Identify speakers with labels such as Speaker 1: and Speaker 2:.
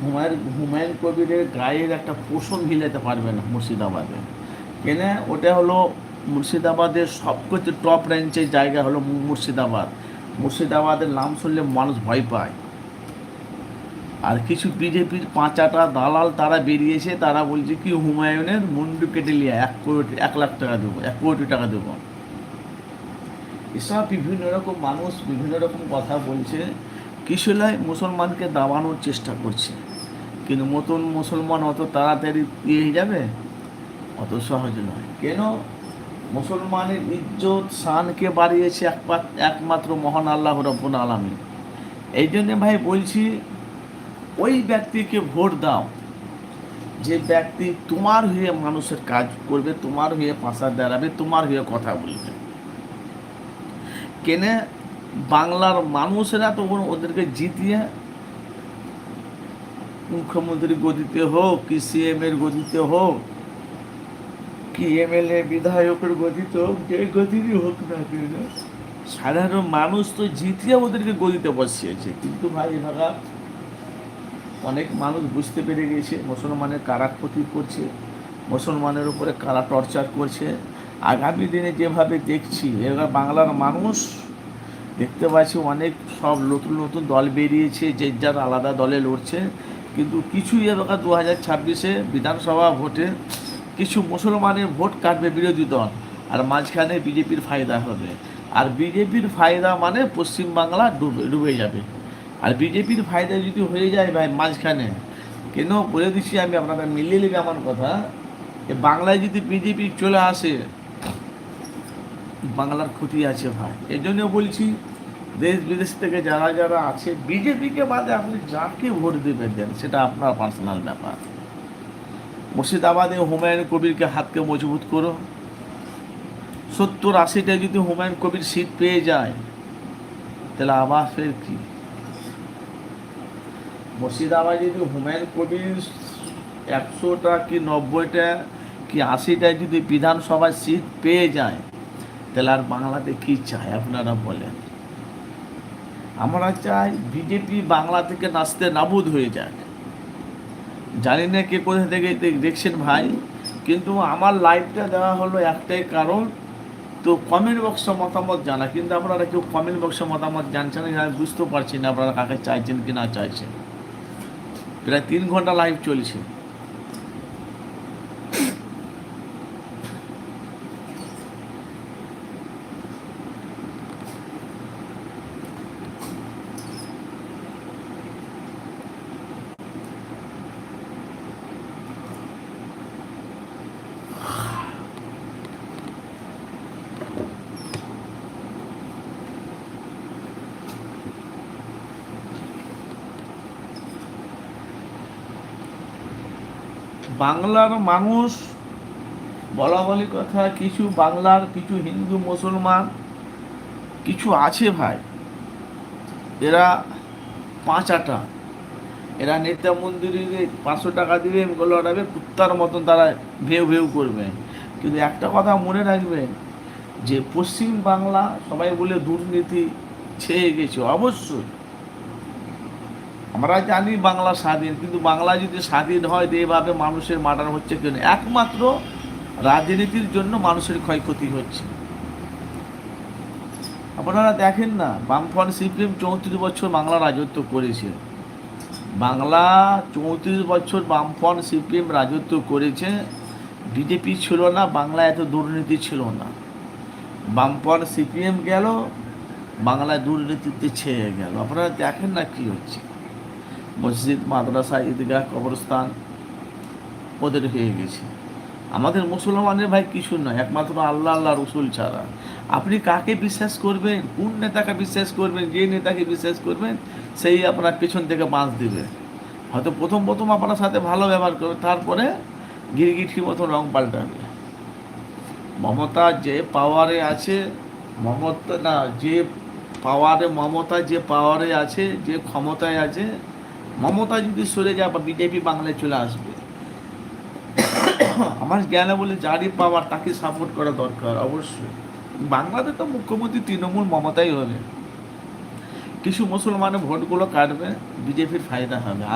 Speaker 1: হুমায়ুন কবিরের গায়ের একটা পোষণ হিলাতে পারবে না মুর্শিদাবাদে। কেন? ওটা হলো মুর্শিদাবাদের সবচেয়ে টপ রেঞ্চের জায়গা হলো মুর্শিদাবাদ। মুর্শিদাবাদের নাম শুনলে মানুষ ভয় পায়। আর কিছু বিজেপির পাঁচাটা দালাল তারা বেরিয়েছে, তারা বলছে কি হুমায়ুনের মুন্ডু কেটে লিয়া 1 কোটি 1 লাখ টাকা দেবো, 1 কোটি টাকা দেবো। এসব বিভিন্ন রকম মানুষ বিভিন্ন রকম কথা বলছে। কিছু নয়, মুসলমানকে দাবানোর চেষ্টা করছে। কিন্তু নতুন মুসলমান অত তাড়াতাড়ি হয়ে যাবে? অত সহজ নয়। কেন? মুসলমানের ইজ্জত শানকে বাড়িয়েছে একমাত্র মহান আল্লাহ রাব্বুল আলামিন। এই জন্যে ভাই বলছি, ওই ব্যক্তিকে ভোট দাও যে ব্যক্তি তোমার হয়ে মানুষের কাজ করবে, তোমার হয়ে পাশা দাঁড়াবে, তোমার হয়ে কথা বলবে। কেনে? বাংলার মানুষেরা তখন ওদেরকে জিতিয়ে মুখ্যমন্ত্রী গদিতে হোক, কি সিএম এর গদিতে হোক, কি এমএলএ বিধায়কের গদিতে হোক, যে গদিরই হোক না কেন, সাধারণ মানুষ তো জিতিয়ে ওদেরকে গদিতে বসিয়েছে। কিন্তু ভাই এভাবে অনেক মানুষ বুঝতে পেরে গেছে মুসলমানের কারা ক্ষতি করছে, মুসলমানের উপরে কারা টর্চার করছে। আগামী দিনে যেভাবে দেখছি, এবার বাংলার মানুষ দেখতে পাচ্ছি অনেক সব নতুন নতুন দল বেরিয়েছে, যে যার আলাদা দলে লড়ছে। কিন্তু কিছু এবার 2026-এ বিধানসভা ভোটে কিছু মুসলমানের ভোট কাটবে বিরোধী দল, আর মাঝখানে বিজেপির ফায়দা হবে। আর বিজেপির ফায়দা মানে পশ্চিমবাংলা ডুবে যাবে। আর বিজেপির ফায়দা যদি হয়ে যায় ভাই মাঝখানে, কেন বলে দিচ্ছি আমি, আপনারা মিলিয়ে নেবে আমার কথা, বাংলায় যদি বিজেপি চলে আসে, বাংলার ক্ষতি আছে ভাই। এই জন্য বলছি, দেশ বিদেশ থেকে যারা যারা আছে, বিজেপিকে বাদে আপনি যাকে ভোট দেবেন দেন, সেটা আপনার পার্সোনাল ব্যাপার। মুর্শিদাবাদে হুমায়ুন কবিরকে হাতকে মজবুত করো। 70-80টা যদি হুমায়ুন কবির সিট পেয়ে যায়, তাহলে আবার ফের কি? মুর্শিদাবাদে যদি হুমায়ুন কবির 100টা কি 90টা কি 80টায় যদি বিধানসভার সিট পেয়ে যায়, তাহলে আর বাংলাতে কি চায় আপনারা বলেন? আমরা চাই বিজেপি বাংলা থেকে নাচতে নাবুদ হয়ে যাক। জানি না কে কোথা থেকে দেখছেন ভাই, কিন্তু আমার লাইভটা দেওয়া হলো একটাই কারণ, তো কমেন্ট বক্সে মতামত জানা। কিন্তু আপনারা কেউ কমেন্ট বক্সে মতামত জানছেন না, আমি বুঝতেও পারছি না আপনারা কাকে চাইছেন কি না চাইছেন। প্রায় 3 ঘন্টা লাইভ চলছে। বাংলার মানুষ বলা বলি কথা, কিছু বাংলার কিছু হিন্দু মুসলমান কিছু আছে ভাই, এরা পাঁচাটা, এরা নেতা মন্দিরে 500 টাকা দিবে, লড়াবে কুত্তার মতন, তারা ভেউ ভেউ করবে। কিন্তু একটা কথা মনে রাখবেন, যে পশ্চিম বাংলা সবাই বলে দুর্নীতি ছেয়ে গেছে, অবশ্যই আমরা জানি বাংলা স্বাধীন, কিন্তু বাংলা যদি স্বাধীন হয়, এভাবে মানুষের মার্ডার হচ্ছে কেন? একমাত্র রাজনীতির জন্য মানুষের ক্ষয়ক্ষতি হচ্ছে। আপনারা দেখেন না, বামফ্রন্ট সিপিএম 34 বছর বাংলা রাজত্ব করেছে। বাংলা 34 বছর বামফ্রন্ট সিপিএম রাজত্ব করেছে। বিজেপি ছিল না, বাংলা এত দুর্নীতি ছিল না। বামফ্রন্ট সিপিএম গেল, বাংলায় দুর্নীতিতে ছেয়ে গেল। আপনারা দেখেন না কি হচ্ছে, মসজিদ মাদ্রাসা ঈদগাহ কবরস্থান ওদের হয়ে গেছে। আমাদের মুসলমানের ভাই কিছু নয়, একমাত্র আল্লাহ আল্লাহ রসুল ছাড়া। আপনি কাকে বিশ্বাস করবেন, কোন নেতাকে বিশ্বাস করবেন? যে নেতাকে বিশ্বাস করবেন সেই আপনার পেছন থেকে বাঁশ দিবে। হয়তো প্রথম প্রথম আপনার সাথে ভালো ব্যবহার করবে, তারপরে গিরগিটির মতো রং পাল্টাবে। মমতা যে পাওয়ারে আছে, মমতা না যে পাওয়ারে, মমতা যে পাওয়ারে আছে, যে ক্ষমতায় আছে, মমতা যদি সরে যায় বা বিজেপি বাংলায় চলে আসবে। আমার জ্ঞানে বলে যারই পাওয়ার তাকে সাপোর্ট করা দরকার অবশ্যই। বাংলাতে তো মুখ্যমন্ত্রী তৃণমূল মমতাই হবে। কিছু মুসলমানের ভোটগুলো কাটবে, বিজেপির ফায়দা হবে।